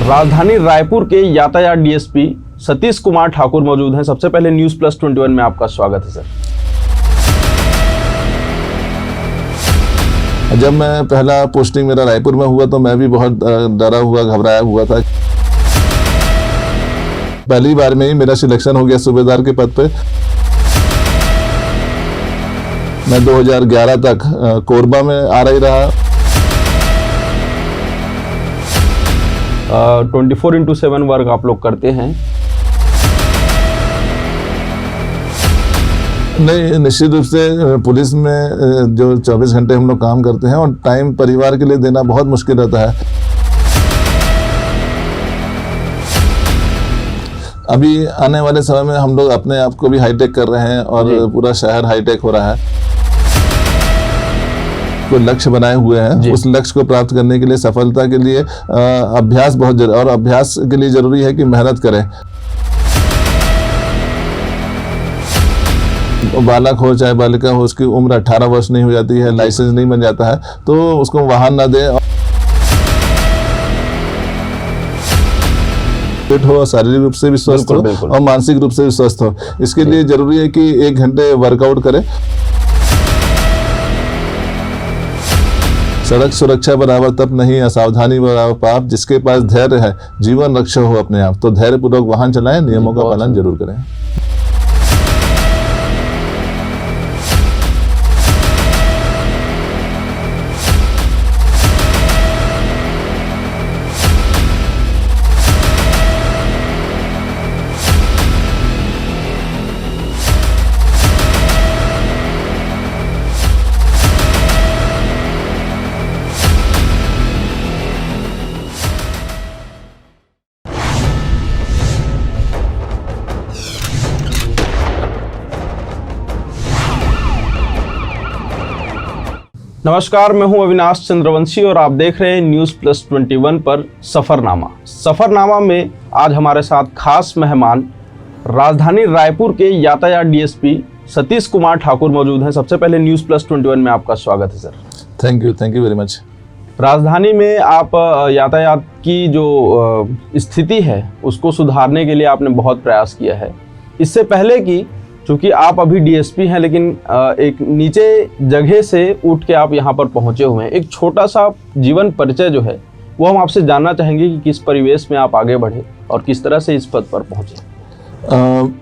राजधानी रायपुर के यातायात डीएसपी सतीश कुमार ठाकुर मौजूद हैं। सबसे पहले न्यूज़ प्लस 21 में आपका स्वागत है सर। जब मैं पहला पोस्टिंग मेरा रायपुर में हुआ तो मैं भी बहुत डरा हुआ घबराया हुआ था। पहली बार में ही मेरा सिलेक्शन हो गया सूबेदार के पद पे। मैं 2011 तक कोरबा में आरआई रहा। 24/7 वर्क आप लोग करते हैं? नहीं, निश्चित रूप से पुलिस में जो 24 घंटे हम लोग काम करते हैं और टाइम परिवार के लिए देना बहुत मुश्किल रहता है। अभी आने वाले समय में हम लोग अपने आप को भी हाईटेक कर रहे हैं और पूरा शहर हाईटेक हो रहा है। कोई लक्ष्य बनाए हुए हैं, उस लक्ष्य को प्राप्त करने के लिए सफलता के लिए अभ्यास बहुत जरूरी, और अभ्यास के लिए जरूरी है कि मेहनत करें। बालक हो चाहे बालिका हो, उसकी उम्र 18 वर्ष नहीं हो जाती है, लाइसेंस नहीं बन जाता है तो उसको वाहन ना दे। फिट हो, शारीरिक रूप से भी स्वस्थ हो और मानसिक रूप से भी स्वस्थ हो। इसके लिए जरूरी है कि 1 घंटे वर्कआउट करें। सड़क सुरक्षा बराबर तप नहीं, असावधानी बराबर पाप। जिसके पास धैर्य है जीवन रक्षा हो अपने आप। तो धैर्य पूर्वक वाहन चलाएं, नियमों का पालन जरूर करें। नमस्कार, मैं हूं अविनाश चंद्रवंशी और आप देख रहे हैं न्यूज़ प्लस 21 पर सफरनामा। सफरनामा में आज हमारे साथ खास मेहमान राजधानी रायपुर के यातायात डीएसपी सतीश कुमार ठाकुर मौजूद हैं। सबसे पहले न्यूज़ प्लस 21 में आपका स्वागत है sir. Thank you very much. राजधानी में आप यातायात की जो स्थिति है उसको सुधारने के लिए आपने बहुत प्रयास किया है। इससे पहले कि चूँकि आप अभी डीएसपी हैं, लेकिन एक नीचे जगह से उठ के आप यहाँ पर पहुँचे हुए हैं। एक छोटा सा जीवन परिचय जो है वो हम आपसे जानना चाहेंगे कि किस परिवेश में आप आगे बढ़े और किस तरह से इस पद पर पहुँचे।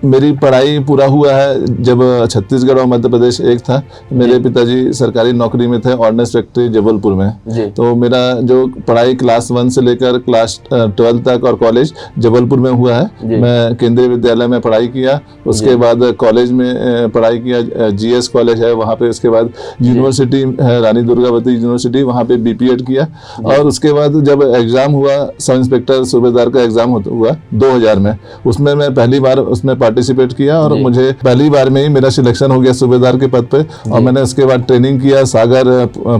मेरी पढ़ाई पूरा हुआ है जब छत्तीसगढ़ और मध्य प्रदेश एक था। मेरे पिताजी सरकारी नौकरी में थे, ऑर्डिनेंस फैक्ट्री जबलपुर में। तो मेरा जो पढ़ाई क्लास 1 से लेकर क्लास 12 तक और कॉलेज जबलपुर में हुआ है। मैं केंद्रीय विद्यालय में पढ़ाई किया, उसके बाद कॉलेज में पढ़ाई किया, जीएस कॉलेज है वहाँ पे। उसके बाद यूनिवर्सिटी है रानी दुर्गावती यूनिवर्सिटी, वहाँ पे बीपीएड किया। और उसके बाद जब एग्जाम हुआ, सब इंस्पेक्टर सूबेदार का एग्जाम हुआ 2000 में, उसमें मैं पहली बार उसमें पार्टिसिपेट किया और मुझे पहली बार में ही मेरा सिलेक्शन हो गया सूबेदार के पद पे। और मैंने उसके बाद ट्रेनिंग किया, सागर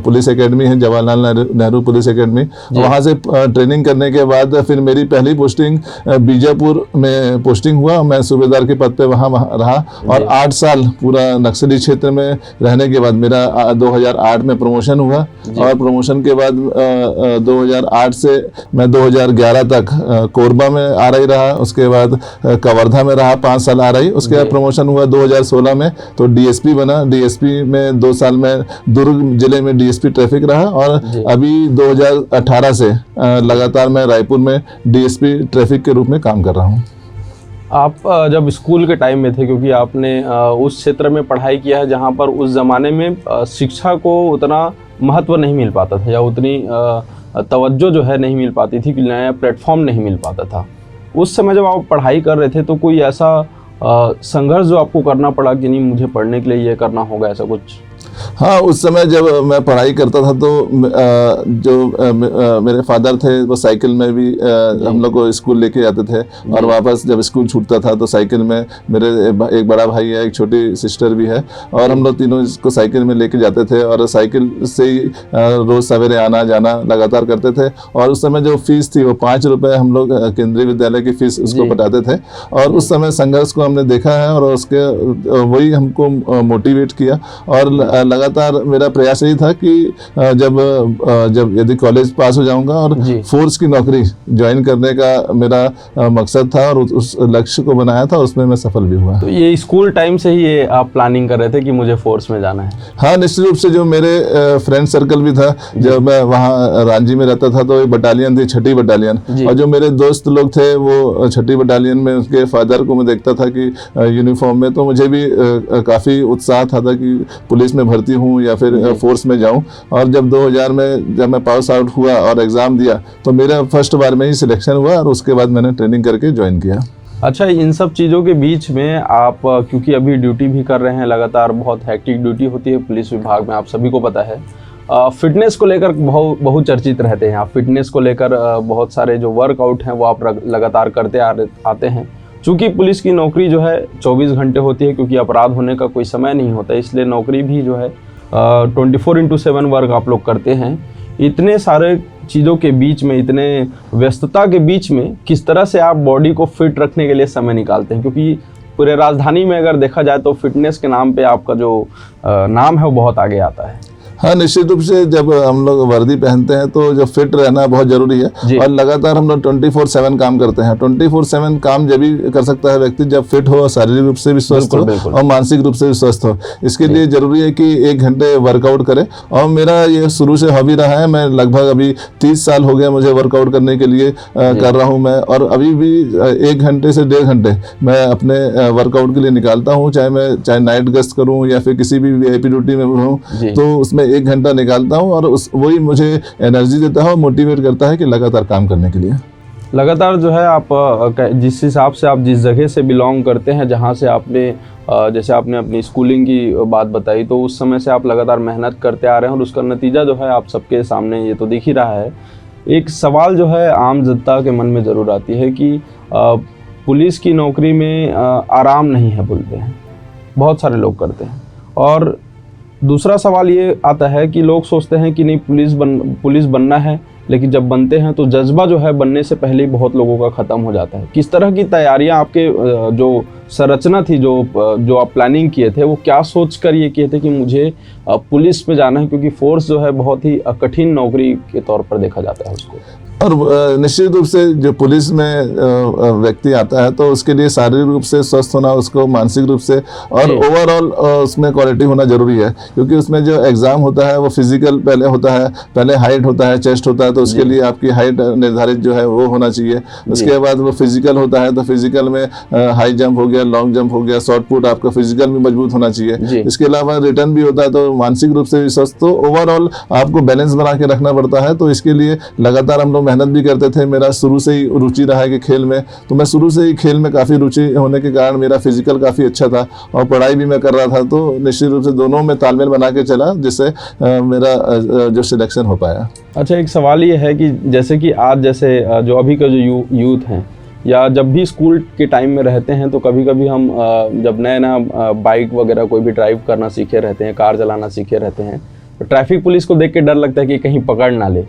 पुलिस एकेडमी है, जवाहरलाल नेहरू पुलिस एकेडमी, वहां से ट्रेनिंग करने के बाद फिर मेरी पहली पोस्टिंग बीजापुर में पोस्टिंग हुआ। मैं सूबेदार के पद पे वहां रहा और 8 साल पूरा नक्सली क्षेत्र में रहने के बाद मेरा 2008 में प्रमोशन हुआ। और प्रमोशन के बाद 2008 से मैं 2011 तक कोरबा में आरआई रहा। उसके बाद कवर्धा में रहा 5 साल आरआई। उसके बाद प्रमोशन हुआ 2016 में, तो डीएसपी बना। डीएसपी में 2 साल में दुर्ग जिले में डीएसपी ट्रैफिक रहा। और अभी 2018 से लगातार मैं रायपुर में डीएसपी ट्रैफिक के रूप में काम कर रहा हूँ। आप जब स्कूल के टाइम में थे, क्योंकि आपने उस क्षेत्र में पढ़ाई किया है जहाँ पर उस ज़माने में शिक्षा को उतना महत्व नहीं मिल पाता था या उतनी तवज्जो जो है नहीं मिल पाती थी, नया प्लेटफॉर्म नहीं मिल पाता था। उस समय जब आप पढ़ाई कर रहे थे तो कोई ऐसा संघर्ष जो आपको करना पड़ा कि नहीं मुझे पढ़ने के लिए ये करना होगा, ऐसा कुछ? हाँ, उस समय जब मैं पढ़ाई करता था तो जो मेरे फादर थे वो साइकिल में भी हम लोग को स्कूल लेके जाते थे। और वापस जब स्कूल छूटता था तो साइकिल में मेरे एक बड़ा भाई है, एक छोटी सिस्टर भी है, और हम लोग तीनों इसको साइकिल में लेके जाते थे और साइकिल से ही रोज सवेरे आना जाना लगातार करते थे। और उस समय जो फीस थी वो 5 रुपये हम लोग केंद्रीय विद्यालय की फीस उसको पटाते थे। और उस समय संघर्ष को हमने देखा है और उसके वही हमको मोटिवेट किया। और लगातार मेरा प्रयास यही था कि जब यदि कॉलेज पास हो जाऊंगा और फोर्स की नौकरी ज्वाइन करने का मेरा मकसद था और उस लक्ष्य को बनाया था, उसमें मैं सफल भी हुआ। तो ये स्कूल टाइम से ही ये आप प्लानिंग कर रहे थे कि मुझे फोर्स में जाना है? हाँ, निश्चित रूप से। जो मेरे फ्रेंड सर्कल भी था, जब मैं वहाँ रांची में रहता था तो एक बटालियन थी, 6ठी बटालियन, और जो मेरे दोस्त लोग थे वो 6ठी बटालियन में उनके फादर को मैं देखता था कि यूनिफॉर्म में, तो मुझे भी काफ़ी उत्साह था कि पुलिस में भर्ती हूँ या फिर फोर्स में जाऊँ। और जब 2000 में जब मैं पास आउट हुआ और एग्ज़ाम दिया तो मेरा फर्स्ट बार में ही सिलेक्शन हुआ और उसके बाद मैंने ट्रेनिंग करके ज्वाइन किया। अच्छा, इन सब चीज़ों के बीच में आप, क्योंकि अभी ड्यूटी भी कर रहे हैं, लगातार बहुत हैक्टिक ड्यूटी होती है पुलिस विभाग में, आप सभी को पता है, फिटनेस को लेकर बहुत चर्चित रहते हैं आप। फिटनेस को लेकर बहुत सारे जो वर्कआउट हैं वो आप लगातार करते आते हैं। चूँकि पुलिस की नौकरी जो है 24 घंटे होती है, क्योंकि अपराध होने का कोई समय नहीं होता, इसलिए नौकरी भी जो है 24/7 वर्क आप लोग करते हैं। इतने सारे चीज़ों के बीच में, इतने व्यस्तता के बीच में किस तरह से आप बॉडी को फिट रखने के लिए समय निकालते हैं? क्योंकि पूरे राजधानी में अगर देखा जाए तो फिटनेस के नाम पे आपका जो नाम है वो बहुत आगे आता है। हाँ, निश्चित रूप से जब हम लोग वर्दी पहनते हैं तो जब फिट रहना बहुत जरूरी है और लगातार हम लोग 24/7 काम करते हैं। 24/7 काम जब भी कर सकता है व्यक्ति जब फिट हो, शारीरिक रूप से भी स्वस्थ हो और मानसिक रूप से भी स्वस्थ हो। इसके लिए जरूरी है कि 1 घंटे वर्कआउट करें। और मेरा ये शुरू से हॉबी रहा है। मैं लगभग अभी 30 साल हो गए मुझे वर्कआउट करने के लिए कर रहा हूँ मैं, और अभी भी 1 घंटे से 1.5 घंटे मैं अपने वर्कआउट के लिए निकालता हूँ। चाहे नाइट गश्त करूँ या फिर किसी भी VIP ड्यूटी में रहूँ, तो उसमें 1 घंटा निकालता हूं और वही मुझे एनर्जी देता है और मोटिवेट करता है कि लगातार काम करने के लिए। लगातार जो है आप जिस हिसाब से आप जिस जगह से बिलोंग करते हैं, जहां से आपने जैसे आपने अपनी स्कूलिंग की बात बताई, तो उस समय से आप लगातार मेहनत करते आ रहे हैं और उसका नतीजा जो है आप सबके सामने ये तो दिख ही रहा है। एक सवाल जो है आम जनता के मन में ज़रूर आती है कि पुलिस की नौकरी में आराम नहीं है बोलते हैं, बहुत सारे लोग करते हैं। और दूसरा सवाल ये आता है कि लोग सोचते हैं कि नहीं पुलिस बनना है, लेकिन जब बनते हैं तो जज्बा जो है बनने से पहले ही बहुत लोगों का ख़त्म हो जाता है। किस तरह की तैयारियां आपके जो संरचना थी, जो आप प्लानिंग किए थे, वो क्या सोच कर ये किए थे कि मुझे पुलिस में जाना है? क्योंकि फोर्स जो है बहुत ही कठिन नौकरी के तौर पर देखा जाता है उसको। और निश्चित रूप से जो पुलिस में व्यक्ति आता है तो उसके लिए शारीरिक रूप से स्वस्थ होना, उसको मानसिक रूप से और ओवरऑल उसमें क्वालिटी होना जरूरी है। क्योंकि उसमें जो एग्जाम होता है वो फिजिकल पहले होता है, पहले हाइट होता है, चेस्ट होता है, तो उसके लिए आपकी हाइट निर्धारित जो है वो होना चाहिए। उसके बाद वो फिजिकल होता है, तो फिजिकल में हाई जंप हो गया, लॉन्ग जंप हो गया, शॉर्ट पुट, आपका फिजिकल भी मजबूत होना चाहिए। इसके अलावा रिटर्न भी होता है, तो मानसिक रूप से भी स्वस्थ, तो ओवरऑल आपको बैलेंस बना के रखना पड़ता है। तो इसके लिए लगातार हम लोग मेहनत भी करते थे। मेरा शुरू से ही रुचि रहा है कि खेल में, तो मैं शुरू से ही खेल में काफ़ी रुचि होने के कारण मेरा फिजिकल काफ़ी अच्छा था और पढ़ाई भी मैं कर रहा था। तो निश्चित रूप से दोनों में तालमेल बना के चला, जिससे मेरा जो सिलेक्शन हो पाया। अच्छा, एक सवाल ये है कि जैसे कि आज जैसे जो अभी का जो यूथ हैं या जब भी स्कूल के टाइम में रहते हैं, तो कभी कभी हम जब नया बाइक वगैरह कोई भी ड्राइव करना सीखे रहते हैं, कार चलाना सीखे रहते हैं, तो ट्रैफिक पुलिस को देख के डर लगता है कि कहीं पकड़ ना ले।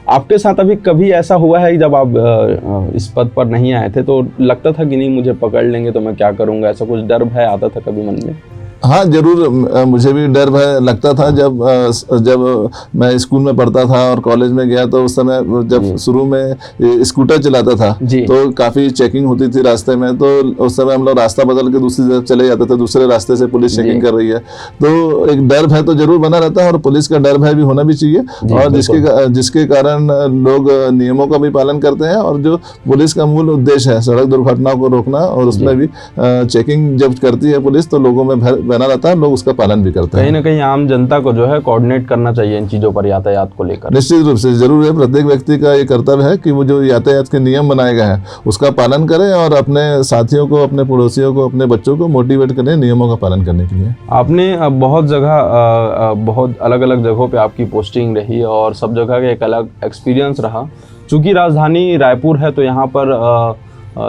आपके साथ अभी कभी ऐसा हुआ है कि जब आप इस पद पर नहीं आए थे तो लगता था कि नहीं मुझे पकड़ लेंगे तो मैं क्या करूंगा, ऐसा कुछ डर भय आता था कभी मन में? हाँ, जरूर मुझे भी डर भय लगता था। जब मैं स्कूल में पढ़ता था और कॉलेज में गया, तो उस समय जब शुरू में स्कूटर चलाता था तो काफ़ी चेकिंग होती थी रास्ते में। तो उस समय हम लोग रास्ता बदल के दूसरी तरफ चले जाते थे, दूसरे रास्ते से पुलिस चेकिंग कर रही है, तो एक डर भय तो जरूर बना रहता है और पुलिस का डर भय भी होना भी चाहिए। और जिसके कारण लोग नियमों का भी पालन करते हैं। और जो पुलिस का मूल उद्देश्य है सड़क दुर्घटनाओं को रोकना, और उसमें भी चेकिंग जब करती है पुलिस तो लोगों में बना रहता है, लोग उसका पालन भी करते हैं। कहीं ना कहीं आम जनता को जो है कोऑर्डिनेट करना चाहिए इन चीज़ों पर, यातायात को लेकर। निश्चित रूप से जरूर है, प्रत्येक व्यक्ति का ये कर्तव्य है कि वो जो यातायात के नियम बनाए गए हैं उसका पालन करें और अपने साथियों को, अपने पड़ोसियों को, अपने बच्चों को मोटिवेट करें नियमों का पालन करने के लिए। आपने बहुत जगह, बहुत अलग अलग जगहों पर आपकी पोस्टिंग रही और सब जगह का एक अलग एक्सपीरियंस रहा। चूँकि राजधानी रायपुर है तो यहाँ पर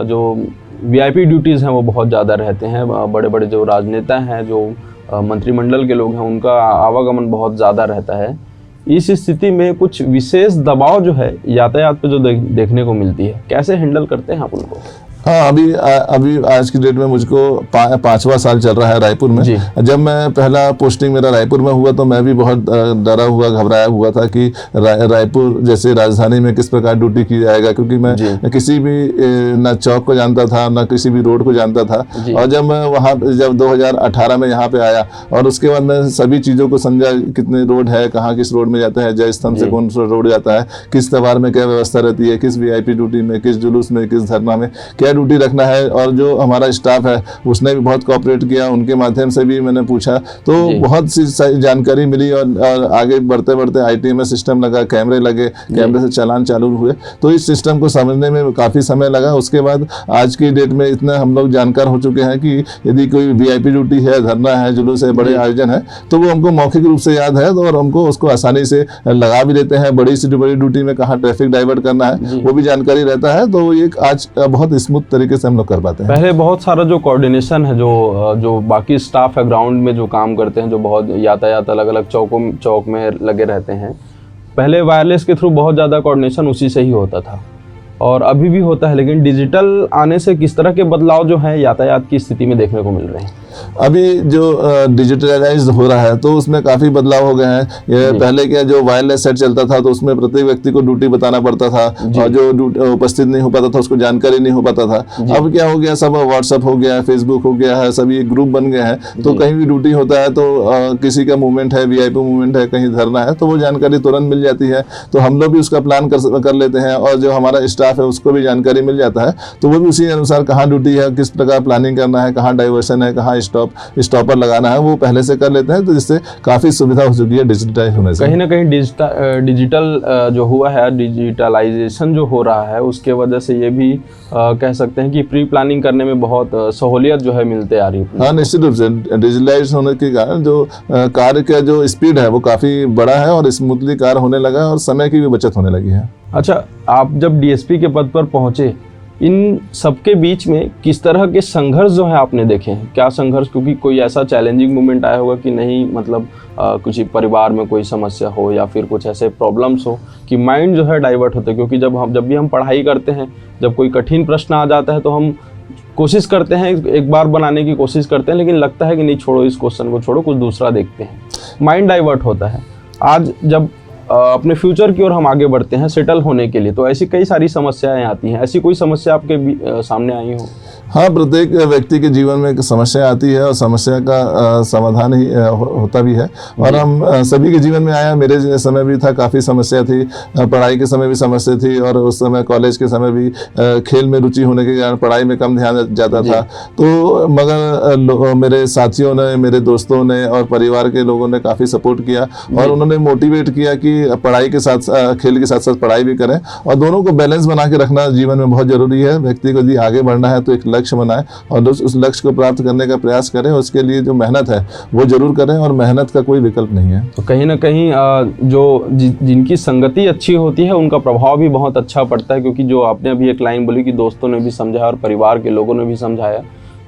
जो VIP ड्यूटीज़ हैं वो बहुत ज़्यादा रहते हैं। बड़े बड़े जो राजनेता हैं, जो मंत्रिमंडल के लोग हैं, उनका आवागमन बहुत ज़्यादा रहता है। इस स्थिति में कुछ विशेष दबाव जो है यातायात पे जो देखने को मिलती है, कैसे हैंडल करते हैं आप उनको? हाँ, अभी आज की डेट में मुझको 5वां साल चल रहा है रायपुर में। जब मैं पहला पोस्टिंग मेरा रायपुर में हुआ तो मैं भी बहुत डरा हुआ घबराया हुआ था कि रायपुर जैसे राजधानी में किस प्रकार ड्यूटी की जाएगा, क्योंकि मैं किसी भी ना चौक को जानता था ना किसी भी रोड को जानता था। और जब मैं वहाँ जब 2018 में यहाँ पे आया और उसके बाद मैं सभी चीज़ों को समझा, कितने रोड है, कहाँ किस रोड में जाता है, जय स्तंभ से कौन सा रोड जाता है, किस त्योहार में क्या व्यवस्था रहती है, किस VIP ड्यूटी में, किस जुलूस में, किस धरना में क्या ड्यूटी रखना है। और जो हमारा स्टाफ है उसने भी बहुत कोऑपरेट किया, उनके माध्यम से भी मैंने पूछा तो बहुत सी जानकारी मिली। और आगे बढ़ते बढ़ते ITMS सिस्टम लगा, कैमरे लगे, कैमरे से चालान चालू हुए, तो इस सिस्टम को समझने में काफ़ी समय लगा। उसके बाद आज की डेट में इतना हम लोग जानकार हो चुके हैं कि यदि कोई VIP ड्यूटी है, धरना है, जुलूस है, बड़े आयोजन है, तो वो हमको मौखिक रूप से याद है और हमको उसको आसानी से लगा भी देते हैं। बड़ी से बड़ी ड्यूटी में कहाँ ट्रैफिक डाइवर्ट करना है वो भी जानकारी रहता है, तो ये आज बहुत स्मूथ तरीके से हम लोग कर पाते हैं। पहले बहुत सारा जो कोऑर्डिनेशन है, जो बाकी स्टाफ है ग्राउंड में जो काम करते हैं, जो बहुत यातायात अलग अलग चौक में लगे रहते हैं, पहले वायरलेस के थ्रू बहुत ज़्यादा कोऑर्डिनेशन उसी से ही होता था और अभी भी होता है। लेकिन डिजिटल आने से किस तरह के बदलाव जो है यातायात की स्थिति में देखने को मिल रहे हैं? अभी जो डिजिटलाइज हो रहा है तो उसमें काफ़ी बदलाव हो गए हैं। ये पहले क्या जो वायरलेस सेट चलता था तो उसमें प्रत्येक व्यक्ति को ड्यूटी बताना पड़ता था और जो उपस्थित नहीं हो पाता था उसको जानकारी नहीं हो पाता था। अब क्या हो गया, सब व्हाट्सअप हो गया है, फेसबुक हो गया है, सभी एक ग्रुप बन गए हैं, तो कहीं भी ड्यूटी होता है तो किसी का मूवमेंट है, VIP मूवमेंट है, कहीं धरना है, तो वो जानकारी तुरंत मिल जाती है। तो हम लोग भी उसका प्लान कर लेते हैं और जो हमारा स्टाफ है उसको भी जानकारी मिल जाता है, तो वो भी उसी अनुसार कहाँ ड्यूटी है, किस प्रकार प्लानिंग करना है, कहाँ डाइवर्सन है, कहाँ स्टॉपर लगाना है, वो पहले से कर लेते हैं। तो जिससे काफ़ी सुविधा हो चुकी है डिजिटलाइज होने से। कहीं ना कहीं डिजिटल जो हुआ है, डिजिटलाइजेशन जो हो रहा है, उसके वजह से ये भी कह सकते हैं कि प्री प्लानिंग करने में बहुत सहूलियत जो है मिलते आ रही है। हाँ, निश्चित रूप से डिजिटलाइज होने के कारण जो कार्य का जो स्पीड है वो काफ़ी बड़ा है और स्मूथली कार्य होने लगा है और समय की भी बचत होने लगी है। अच्छा, आप जब DSP के पद पर पहुंचे, इन सबके बीच में किस तरह के संघर्ष जो है आपने देखे हैं? क्या संघर्ष, क्योंकि कोई ऐसा चैलेंजिंग मोमेंट आया होगा कि नहीं, मतलब कुछ परिवार में कोई समस्या हो या फिर कुछ ऐसे प्रॉब्लम्स हो कि माइंड जो है डाइवर्ट होता है? क्योंकि जब भी हम पढ़ाई करते हैं, जब कोई कठिन प्रश्न आ जाता है तो हम कोशिश करते हैं, एक बार बनाने की कोशिश करते हैं, लेकिन लगता है कि नहीं, छोड़ो इस क्वेश्चन को, छोड़ो कुछ दूसरा देखते हैं, माइंड डाइवर्ट होता है। आज जब अपने फ्यूचर की ओर हम आगे बढ़ते हैं सेटल होने के लिए, तो ऐसी कई सारी समस्याएं आती हैं। ऐसी कोई समस्या आपके सामने आई हो? हाँ, प्रत्येक व्यक्ति के जीवन में एक समस्या आती है और समस्या का समाधान ही होता भी है और हम सभी के जीवन में आया। मेरे समय भी था, काफ़ी समस्या थी, पढ़ाई के समय भी समस्या थी और उस समय कॉलेज के समय भी खेल में रुचि होने के कारण पढ़ाई में कम ध्यान जाता था। तो मगर मेरे साथियों ने, मेरे दोस्तों ने और परिवार के लोगों ने काफ़ी सपोर्ट किया और उन्होंने मोटिवेट किया कि पढ़ाई के साथ खेल के साथ साथ पढ़ाई भी करें और दोनों को बैलेंस बना के रखना जीवन में बहुत ज़रूरी है। व्यक्ति को यदि आगे बढ़ना है तो एक लक्ष्य बनाए और उस लक्ष्य को प्राप्त करने का प्रयास करें, उसके लिए जो मेहनत है वो जरूर करें और मेहनत का कोई विकल्प नहीं है। तो कहीं ना कहीं जिनकी संगति अच्छी होती है उनका प्रभाव भी बहुत अच्छा पड़ता है, क्योंकि जो आपने अभी एक लाइन बोली कि दोस्तों ने भी समझाया और परिवार के लोगों ने भी समझाया,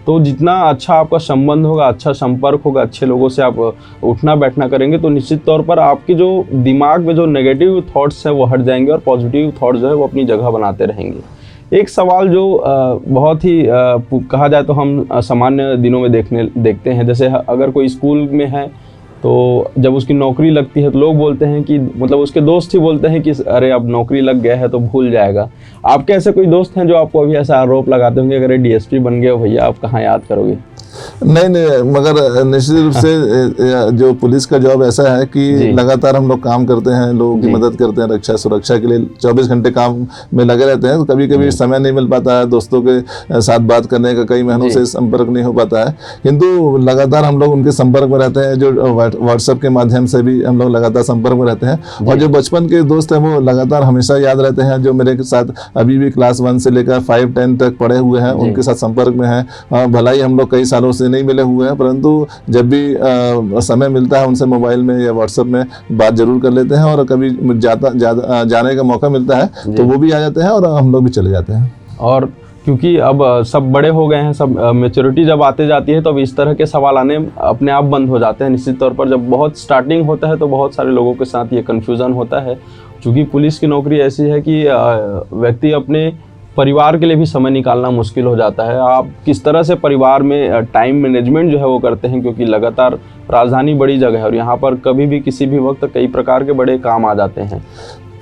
तो जितना अच्छा आपका संबंध होगा, अच्छा संपर्क होगा, अच्छे लोगों से आप उठना बैठना करेंगे, तो निश्चित तौर पर आपके जो दिमाग में जो नेगेटिव थॉट्स हैं वो हट जाएंगे और पॉजिटिव थॉट्स जो है वो अपनी जगह बनाते रहेंगे। एक सवाल जो बहुत ही कहा जाए तो हम सामान्य दिनों में देखते हैं, जैसे अगर कोई स्कूल में है तो जब उसकी नौकरी लगती है तो लोग बोलते हैं कि, मतलब उसके दोस्त ही बोलते हैं कि अरे अब नौकरी लग गया है तो भूल जाएगा। आपके ऐसे कोई दोस्त हैं जो आपको अभी ऐसा आरोप लगाते होंगे, अगर DSP बन गए भैया आप कहाँ याद करोगे? नहीं, मगर निश्चित रूप से जो पुलिस का जॉब ऐसा है कि लगातार हम लोग काम करते हैं, लोगों की मदद करते हैं, रक्षा सुरक्षा के लिए 24 घंटे काम में लगे रहते हैं। तो कभी कभी समय नहीं मिल पाता है, दोस्तों के साथ बात करने का कई महीनों से संपर्क नहीं हो पाता है, किंतु लगातार हम लोग उनके संपर्क में रहते हैं। जो व्हाट्सएप के माध्यम से भी हम लोग लगातार संपर्क में रहते हैं और जो बचपन के दोस्त हैं वो लगातार हमेशा याद रहते हैं, जो मेरे साथ अभी भी क्लास 1 से लेकर 5-10 तक पढ़े हुए हैं, उनके साथ संपर्क में हैं। भला ही हम लोग कई सालों से नहीं मिले हुए हैं, परंतु जब भी समय मिलता है उनसे मोबाइल में या व्हाट्सएप में बात जरूर कर लेते हैं और कभी जाने का मौका मिलता है तो वो भी आ जाते हैं और हम लोग भी चले जाते हैं। और क्योंकि अब सब बड़े हो गए हैं, सब मैच्योरिटी जब आते जाती है तो अब इस तरह के सवाल आने अपने आप बंद हो जाते हैं। निश्चित तौर पर जब बहुत स्टार्टिंग होता है तो बहुत सारे लोगों के साथ ये कन्फ्यूज़न होता है, क्योंकि पुलिस की नौकरी ऐसी है कि व्यक्ति अपने परिवार के लिए भी समय निकालना मुश्किल हो जाता है। आप किस तरह से परिवार में टाइम मैनेजमेंट जो है वो करते हैं, क्योंकि लगातार राजधानी बड़ी जगह है और यहाँ पर कभी भी किसी भी वक्त कई प्रकार के बड़े काम आ जाते हैं।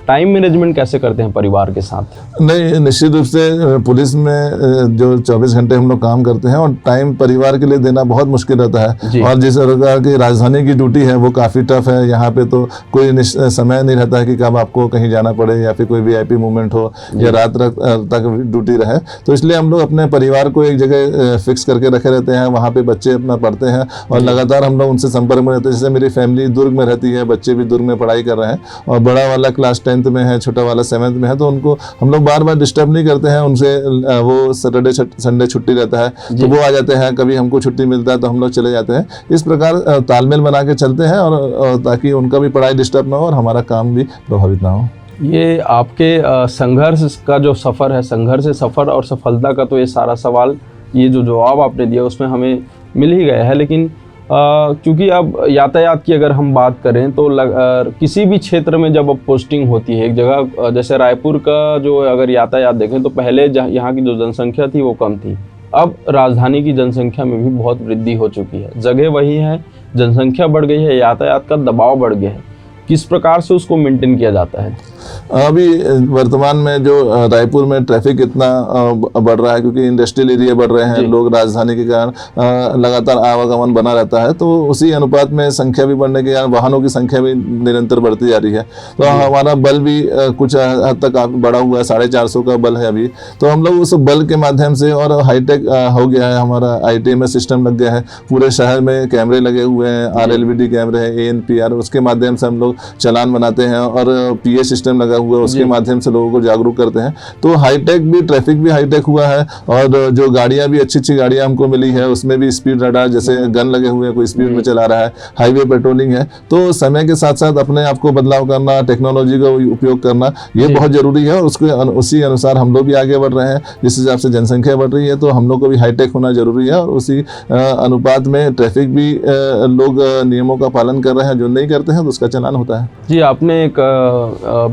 टाइम मैनेजमेंट कैसे करते हैं परिवार के साथ? नहीं, निश्चित रूप से पुलिस में जो 24 घंटे हम लोग काम करते हैं और टाइम परिवार के लिए देना बहुत मुश्किल रहता है। और जिस प्रकार की राजधानी की ड्यूटी है वो काफ़ी टफ है। यहाँ पे तो कोई समय नहीं रहता है कि कब आपको कहीं जाना पड़े या फिर कोई VIP मूवमेंट हो या रात तक ड्यूटी रहे। तो इसलिए हम लोग अपने परिवार को एक जगह फिक्स करके रखे रहते हैं। वहाँ पे बच्चे अपना पढ़ते हैं और लगातार हम लोग उनसे संपर्क में रहते हैं। जैसे मेरी फैमिली दुर्ग में रहती है, बच्चे भी दुर्ग में पढ़ाई कर रहे हैं और बड़ा वाला क्लास 10th में है, छोटा वाला 7th में है। तो उनको हम लोग बार बार डिस्टर्ब नहीं करते हैं। उनसे वो सैटरडे संडे छुट्टी रहता है तो वो आ जाते हैं, कभी हमको छुट्टी मिलता है तो हम लोग चले जाते हैं। इस प्रकार तालमेल बना के चलते हैं और ताकि उनका भी पढ़ाई डिस्टर्ब ना हो और हमारा काम भी प्रभावित ना हो। ये आपके संघर्ष का जो सफ़र है, संघर्ष से सफ़र और सफलता का, तो ये सारा सवाल, ये जो जवाब आपने दिया उसमें हमें मिल ही गया है। लेकिन क्योंकि अब यातायात की अगर हम बात करें तो किसी भी क्षेत्र में जब अब पोस्टिंग होती है एक जगह, जैसे रायपुर का जो अगर यातायात देखें तो पहले यहाँ की जो जनसंख्या थी वो कम थी। अब राजधानी की जनसंख्या में भी बहुत वृद्धि हो चुकी है। जगह वही है, जनसंख्या बढ़ गई है, यातायात का दबाव बढ़ गया है। किस प्रकार से उसको मेंटेन किया जाता है? अभी वर्तमान में जो रायपुर में ट्रैफिक इतना बढ़ रहा है क्योंकि इंडस्ट्रियल एरिया बढ़ रहे हैं, लोग राजधानी के कारण लगातार आवागमन बना रहता है। तो उसी अनुपात में संख्या भी बढ़ने के कारण वाहनों की संख्या भी निरंतर बढ़ती जा रही है। तो हमारा बल भी कुछ हद तक बढ़ा हुआ है, 450 का बल है अभी। तो हम लोग उस बल के माध्यम से, और हाईटेक हो गया है हमारा, ITMS सिस्टम लग गया है, पूरे शहर में कैमरे लगे हुए हैं, RLVD कैमरे हैं, ANPR, उसके माध्यम से हम लोग चालान बनाते हैं और PA सिस्टम लगा हुआ है, उसके माध्यम से लोगों को जागरूक करते हैं। तो हाईटेक भी, ट्रैफिक भी हाईटेक हुआ है और जो गाड़ियां भी अच्छी गाड़ियां हमको मिली है, उसमें भी स्पीड रडार जैसे गन लगे हुए हैं, कोई स्पीड में चला रहा है, हाईवे पेट्रोलिंग है। तो समय के साथ साथ अपने आप को बदलाव करना, टेक्नोलॉजी का उपयोग करना, ये बहुत जरूरी है और उसी अनुसार हम लोग भी आगे बढ़ रहे हैं। जिस हिसाब से जनसंख्या बढ़ रही है तो हम लोग को भी हाईटेक होना जरूरी है और उसी अनुपात में ट्रैफिक भी लोग नियमों का पालन कर रहे हैं। जो नहीं करते हैं तो उसका चालान होता है। जी, आपने एक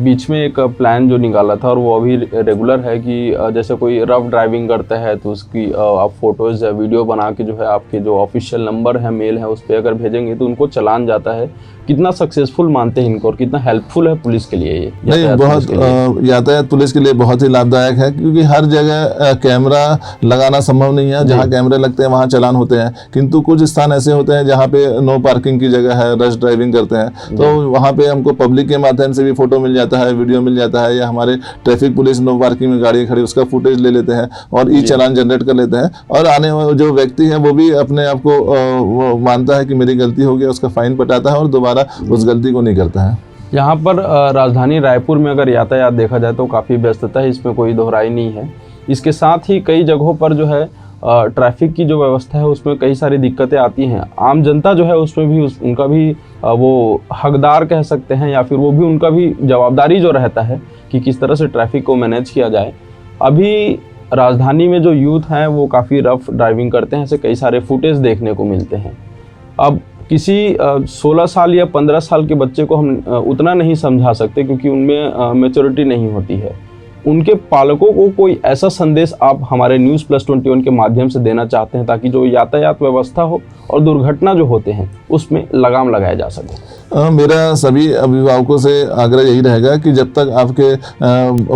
बीच में एक प्लान जो निकाला था और वो अभी रेगुलर है कि जैसे कोई रफ ड्राइविंग करता है तो उसकी आप फोटोज़ या वीडियो बना के जो है आपके जो ऑफिशियल नंबर है, मेल है, उस पर अगर भेजेंगे तो उनको चालान जाता है। कितना सक्सेसफुल मानते हैं इनको और कितना हेल्पफुल है पुलिस के लिए ये? नहीं, बहुत यातायात पुलिस के लिए बहुत ही लाभदायक है क्योंकि हर जगह कैमरा लगाना संभव नहीं है। जहाँ कैमरे लगते हैं वहाँ चालान होते हैं, किंतु कुछ स्थान ऐसे होते हैं जहाँ पे नो पार्किंग की जगह है, रश ड्राइविंग करते हैं, तो वहाँ पे हमको पब्लिक के माध्यम से भी फोटो मिल जाता है, वीडियो मिल जाता है, या हमारे ट्रैफिक पुलिस नो पार्किंग में गाड़ी खड़ी उसका फुटेज ले लेते हैं और चालान जनरेट कर लेते हैं। और आने वाले जो व्यक्ति है वो भी अपने आप को वो मानता है कि मेरी गलती हो गया, उसका फाइन पटाता है और दोबारा उस गलती को नहीं करता है। यहाँ पर राजधानी रायपुर में अगर यातायात देखा जाए तो काफ़ी व्यस्तता है, इसमें कोई दोहराई नहीं है। इसके साथ ही कई जगहों पर जो है ट्रैफिक की जो व्यवस्था है उसमें कई सारी दिक्कतें आती हैं। आम जनता जो है उसमें भी उनका भी वो हकदार कह सकते हैं या फिर वो भी उनका भी जवाबदारी जो रहता है कि किस तरह से ट्रैफिक को मैनेज किया जाए। अभी राजधानी में जो यूथ हैं वो काफ़ी रफ ड्राइविंग करते हैं, ऐसे कई सारे फुटेज देखने को मिलते हैं। अब किसी 16 साल या 15 साल के बच्चे को हम उतना नहीं समझा सकते क्योंकि उनमें मैच्योरिटी नहीं होती है। उनके पालकों को कोई ऐसा संदेश आप हमारे News+21 के माध्यम से देना चाहते हैं ताकि जो यातायात व्यवस्था हो और दुर्घटना जो होते हैं उसमें लगाम लगाया जा सके? मेरा सभी अभिभावकों से आग्रह यही रहेगा कि जब तक आपके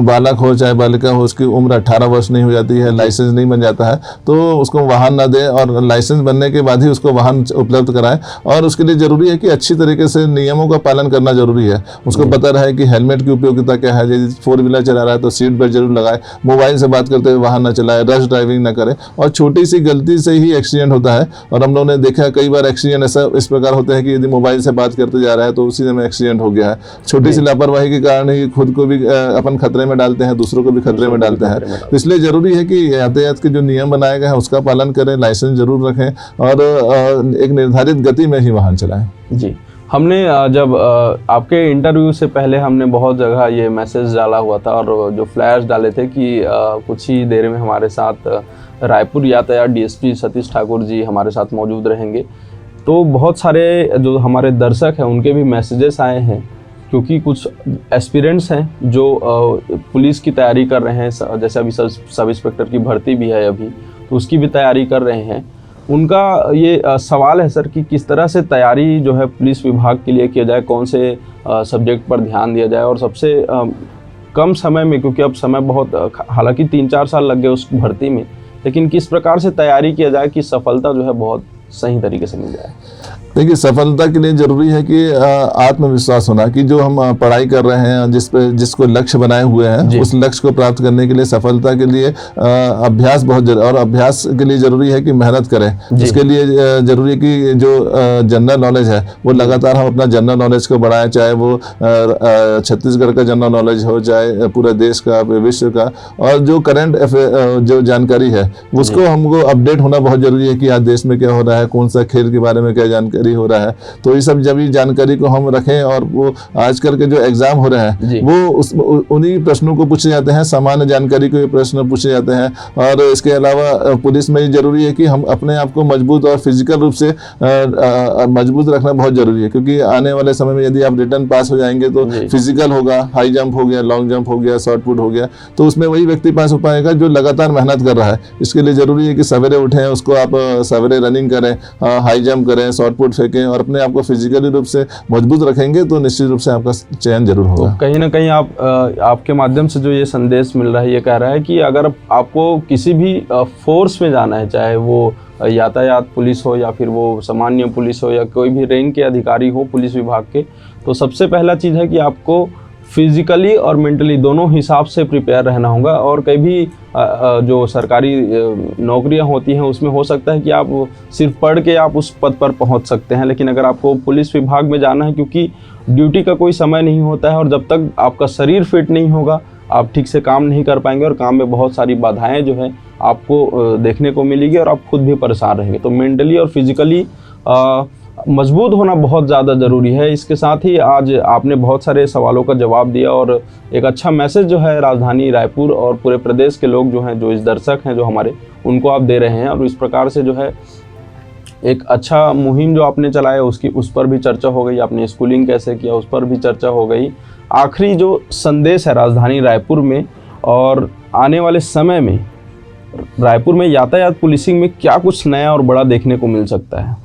बालक हो चाहे बालिका हो, उसकी उम्र 18 वर्ष नहीं हो जाती है, लाइसेंस नहीं बन जाता है, तो उसको वाहन ना दें और लाइसेंस बनने के बाद ही उसको वाहन उपलब्ध कराएं। और उसके लिए ज़रूरी है कि अच्छी तरीके से नियमों का पालन करना जरूरी है। उसको पता रहे कि हेलमेट की उपयोगिता क्या है, यदि 4 व्हीलर चला रहा है तो सीट बेल्ट जरूर लगाए, मोबाइल से बात करते हुए वाहन ना चलाए, रश ड्राइविंग ना करे। और छोटी सी गलती से ही एक्सीडेंट होता है और हम लोगों ने देखा कई बार एक्सीडेंट ऐसा इस प्रकार होते हैं कि यदि मोबाइल से बात करते जा रहा है तो उसी समय एक्सीडेंट हो गया है। छोटी सी लापरवाही के कारण ही खुद को भी अपन खतरे में डालते हैं, दूसरों को भी खतरे में डालते हैं। इसलिए जरूरी है कि यातायात के जो नियम बनाए गए हैं उसका पालन करें, लाइसेंस जरूर रखें और एक निर्धारित गति में ही वाहन चलाएं। जी, हमने जब आपके इंटरव्यू से पहले हमने बहुत जगह ये मैसेज डाला हुआ था और जो फ्लैश डाले थे कि कुछ ही देर में हमारे साथ रायपुर यातायात DSP सतीश ठाकुर जी हमारे साथ मौजूद रहेंगे। तो बहुत सारे जो हमारे दर्शक हैं उनके भी मैसेजेस आए हैं क्योंकि कुछ एस्पिरेंट्स हैं जो पुलिस की तैयारी कर रहे हैं, जैसे अभी सब इंस्पेक्टर की भर्ती भी है अभी, तो उसकी भी तैयारी कर रहे हैं। उनका ये सवाल है सर कि किस तरह से तैयारी जो है पुलिस विभाग के लिए किया जाए, कौन से सब्जेक्ट पर ध्यान दिया जाए और सबसे कम समय में, क्योंकि अब समय बहुत, हालांकि 3-4 साल लग गए उस भर्ती में, लेकिन किस प्रकार से तैयारी किया जाए कि सफलता जो है बहुत सही तरीके से मिल जाए। देखिए, सफलता के लिए जरूरी है कि आत्मविश्वास होना कि जो हम पढ़ाई कर रहे हैं, जिसको लक्ष्य बनाए हुए हैं, उस लक्ष्य को प्राप्त करने के लिए सफलता के लिए अभ्यास बहुत जरूरी, और अभ्यास के लिए जरूरी है कि मेहनत करें। इसके लिए जरूरी है कि जो जनरल नॉलेज है वो लगातार हम अपना जनरल नॉलेज को बढ़ाएं, चाहे वो छत्तीसगढ़ का जनरल नॉलेज हो, चाहे पूरे देश का, विश्व का, और जो करंट जो जानकारी है उसको हमको अपडेट होना बहुत जरूरी है कि आज देश में क्या हो रहा है, कौन सा खेल के बारे में क्या जानकारी हो रहा है। तो ये सब जब जानकारी को हम रखें, और वो आजकल के जो एग्जाम हो रहे हैं वो उन्हीं प्रश्नों को पूछे जाते हैं, सामान्य जानकारी को प्रश्न पूछे जाते हैं। और इसके अलावा पुलिस में जरूरी है कि हम अपने आप को मजबूत और फिजिकल रूप से मजबूत रखना बहुत जरूरी है, क्योंकि आने वाले समय में यदि आप रिटर्न पास हो जाएंगे तो फिजिकल होगा, हाई जंप हो गया, लॉन्ग जंप हो गया, शॉर्ट पुट हो गया, तो उसमें वही व्यक्ति पास हो पाएगा जो लगातार मेहनत कर रहा है। इसके लिए जरूरी है कि सवेरे उठें, उसको आप सवेरे रनिंग करें, हाई जंप करें, शॉर्ट पुट फेंकें, और अपने आप को फिजिकली रूप से मजबूत रखेंगे तो निश्चित रूप से आपका चयन जरूर होगा। तो कहीं ना कहीं आपके माध्यम से जो ये संदेश मिल रहा है, ये कह रहा है कि अगर आपको किसी भी फोर्स में जाना है, चाहे वो यातायात पुलिस हो या फिर वो सामान्य पुलिस हो या कोई भी रैंक के अधिकारी हो पुलिस विभाग के, तो सबसे पहला चीज़ है कि आपको फिजिकली और मेंटली दोनों हिसाब से प्रिपेयर रहना होगा। और कई भी जो सरकारी नौकरियां होती हैं उसमें हो सकता है कि आप सिर्फ पढ़ के आप उस पद पर पहुंच सकते हैं, लेकिन अगर आपको पुलिस विभाग में जाना है, क्योंकि ड्यूटी का कोई समय नहीं होता है, और जब तक आपका शरीर फिट नहीं होगा आप ठीक से काम नहीं कर पाएंगे, और काम में बहुत सारी बाधाएं जो है आपको देखने को मिलेगी और आप खुद भी परेशान रहेंगे। तो मेंटली और फिजिकली मजबूत होना बहुत ज़्यादा ज़रूरी है। इसके साथ ही आज आपने बहुत सारे सवालों का जवाब दिया, और एक अच्छा मैसेज जो है राजधानी रायपुर और पूरे प्रदेश के लोग जो हैं, जो इस दर्शक हैं जो हमारे, उनको आप दे रहे हैं। और इस प्रकार से जो है एक अच्छा मुहिम जो आपने चलाया उस पर भी चर्चा हो गई, आपने स्कूलिंग कैसे किया उस पर भी चर्चा हो गई। आखिरी जो संदेश है राजधानी रायपुर में और आने वाले समय में रायपुर में यातायात पुलिसिंग में क्या कुछ नया और बड़ा देखने को मिल सकता है?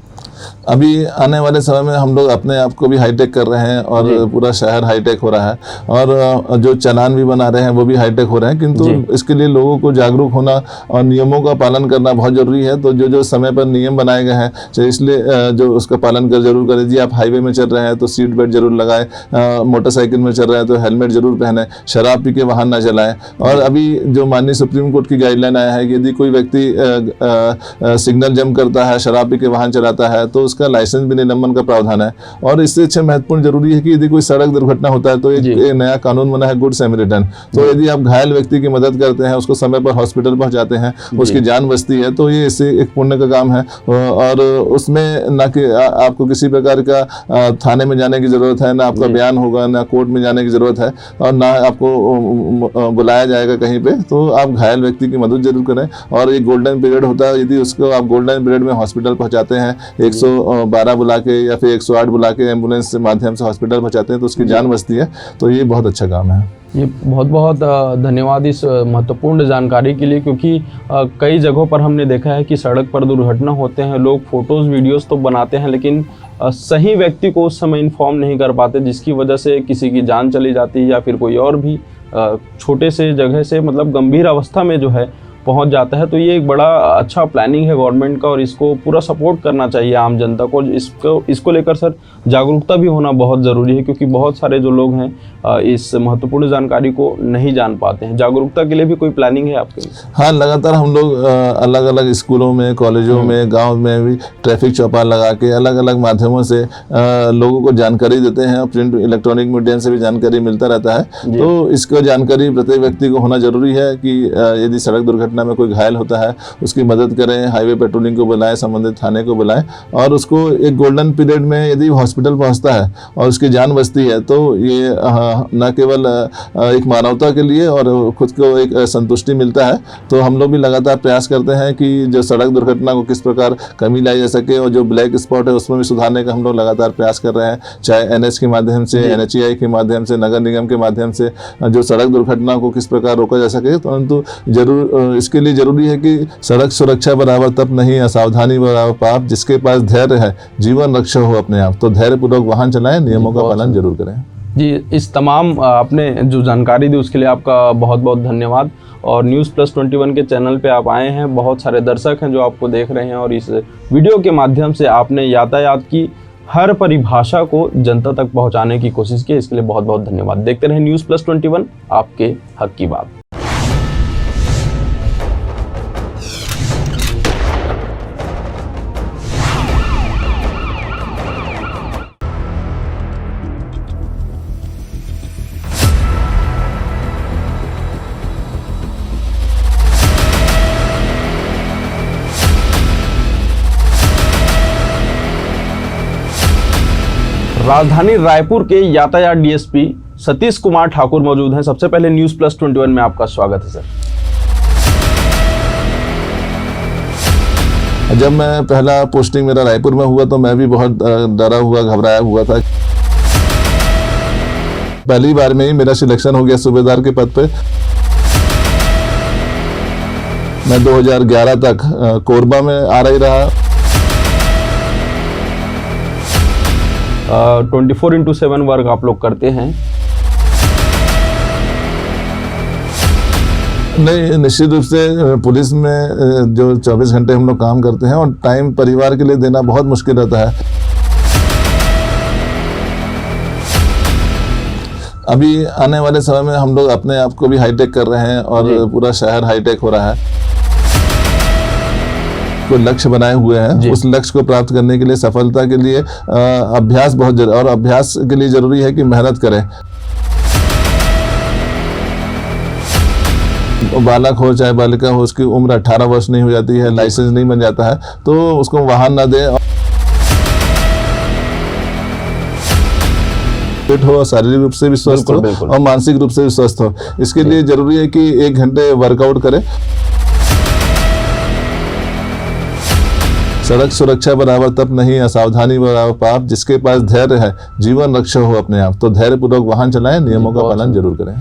अभी आने वाले समय में हम लोग अपने आप को भी हाईटेक कर रहे हैं, और पूरा शहर हाईटेक हो रहा है, और जो चालान भी बना रहे हैं वो भी हाईटेक हो रहे हैं, किंतु इसके लिए लोगों को जागरूक होना और नियमों का पालन करना बहुत जरूरी है। तो जो समय पर नियम बनाए गए हैं, तो इसलिए जो उसका पालन जरूर करें। जी, आप हाईवे में चल रहे हैं तो सीट बेल्ट जरूर लगाएं, मोटरसाइकिल में चल रहे हैं तो हेलमेट जरूर पहने, शराब पी के वाहन ना चलाएं। और अभी जो माननीय सुप्रीम कोर्ट की गाइडलाइन आया है कि यदि कोई व्यक्ति सिग्नल जंप करता है, शराब पी के वाहन चलाता है, तो उसका लाइसेंस भी निलंबन का प्रावधान है। और इससे अच्छा महत्वपूर्ण जरूरी है कि यदि कोई सड़क दुर्घटना होता है तो एक नया कानून बना है, गुड सैमरिटन। तो यदि आप घायल व्यक्ति की मदद करते हैं, उसको समय पर हॉस्पिटल पहुंचाते हैं, उसकी जान बचती है, तो ये इससे एक पुण्य का काम है। और उसमें ना कि आपको किसी प्रकार का थाने में जाने की जरूरत है, ना आपका बयान होगा, ना कोर्ट में जाने की जरूरत है, और ना आपको बुलाया जाएगा कहीं पे। तो आप घायल व्यक्ति की मदद जरूर करें। और एक गोल्डन पीरियड होता है, यदि उसको आप गोल्डन पीरियड में हॉस्पिटल पहुंचाते हैं, 112 बुला के या फिर 108 बुला के एम्बुलेंस के माध्यम से हॉस्पिटल पहुंचाते हैं, तो उसकी जान बचती है। तो ये बहुत अच्छा काम है। ये बहुत बहुत धन्यवाद इस महत्वपूर्ण जानकारी के लिए, क्योंकि कई जगहों पर हमने देखा है कि सड़क पर दुर्घटना होते हैं, लोग फोटोज़ वीडियोस तो बनाते हैं, लेकिन सही व्यक्ति को उस समय इन्फॉर्म नहीं कर पाते, जिसकी वजह से किसी की जान चली जाती है या फिर कोई और भी छोटे से जगह से मतलब गंभीर अवस्था में जो है पहुंच जाता है। तो ये एक बड़ा अच्छा प्लानिंग है गवर्नमेंट का, और इसको पूरा सपोर्ट करना चाहिए आम जनता को। इसको लेकर सर जागरूकता भी होना बहुत ज़रूरी है, क्योंकि बहुत सारे जो लोग हैं इस महत्वपूर्ण जानकारी को नहीं जान पाते हैं। जागरूकता के लिए भी कोई प्लानिंग है आपके? हाँ, लगातार हम लोग अलग अलग स्कूलों में, कॉलेजों में, गाँव में भी ट्रैफिक चौपाल लगा के अलग अलग माध्यमों से लोगों को जानकारी देते हैं। प्रिंट इलेक्ट्रॉनिक मीडियम से भी जानकारी मिलता रहता है। तो इसको जानकारी प्रत्येक व्यक्ति को होना जरूरी है कि यदि सड़क दुर्घटना दुर्घटना में कोई घायल होता है उसकी मदद करें, हाईवे पेट्रोलिंग को बुलाएं, संबंधित थाने को बुलाएं और उसको एक गोल्डन पीरियड में यदि हॉस्पिटल पहुंचता है और उसकी जान बचती है तो ये न केवल एक मानवता के लिए और खुद को एक संतुष्टि मिलता है। तो हम लोग भी लगातार प्रयास करते हैं कि जो सड़क दुर्घटना को किस प्रकार कमी लाई जा सके और जो ब्लैक स्पॉट है उसमें भी सुधारने का हम लोग लगातार प्रयास कर रहे हैं, चाहे NH के माध्यम से, NHAI के माध्यम से, नगर निगम के माध्यम से जो सड़क दुर्घटना को किस प्रकार रोका जा सके। परंतु जरूर इसके लिए जरूरी है कि सड़क सुरक्षा बराबर तप नहीं, असावधानी बराबर पाप, जिसके पास धैर्य है जीवन रक्षा हो अपने आप। तो धैर्यपूर्वक वाहन चलाएं, नियमों का पालन जरूर करें। जी, इस तमाम आपने जो जानकारी दी उसके लिए आपका बहुत बहुत धन्यवाद। और News+21 के चैनल पे आप आए हैं, बहुत सारे दर्शक हैं जो आपको देख रहे हैं और इस वीडियो के माध्यम से आपने यातायात की हर परिभाषा को जनता तक पहुंचाने की कोशिश की। इसके लिए बहुत बहुत धन्यवाद। देखते रहें News+21, आपके हक की बात। राजधानी रायपुर के यातायात DSP सतीश कुमार ठाकुर मौजूद हैं। सबसे पहले News+21 में आपका स्वागत है सर। जब मैं पहला पोस्टिंग मेरा रायपुर में हुआ तो मैं भी बहुत डरा हुआ, घबराया हुआ था। पहली बार में ही मेरा सिलेक्शन हो गया सूबेदार के पद पे। मैं 2011 तक कोरबा में RI रहा। 24/7 वर्क आप लोग करते हैं? नहीं, निश्चित रूप से पुलिस में जो 24 घंटे हम लोग काम करते हैं और टाइम परिवार के लिए देना बहुत मुश्किल रहता है। अभी आने वाले समय में हम लोग अपने आप को भी हाईटेक कर रहे हैं और पूरा शहर हाईटेक हो रहा है। कोई लक्ष्य बनाए हुए हैं, उस लक्ष्य को प्राप्त करने के लिए, सफलता के लिए अभ्यास बहुत जरूरी, और अभ्यास के लिए जरूरी है कि मेहनत करें। बालक हो चाहे बालिका हो, उसकी उम्र 18 वर्ष नहीं हो जाती है, लाइसेंस नहीं बन जाता है तो उसको वाहन ना दें। फिट हो, शारीरिक रूप से भी स्वस्थ हो और मानसिक रूप से भी स्वस्थ हो। इसके लिए जरूरी है कि 1 घंटे वर्कआउट करें। सड़क सुरक्षा बराबर तप नहीं, असावधानी बराबर पाप, जिसके पास धैर्य है जीवन रक्षा हो अपने आप। तो धैर्यपूर्वक वाहन चलाएं, नियमों का पालन जरूर करें।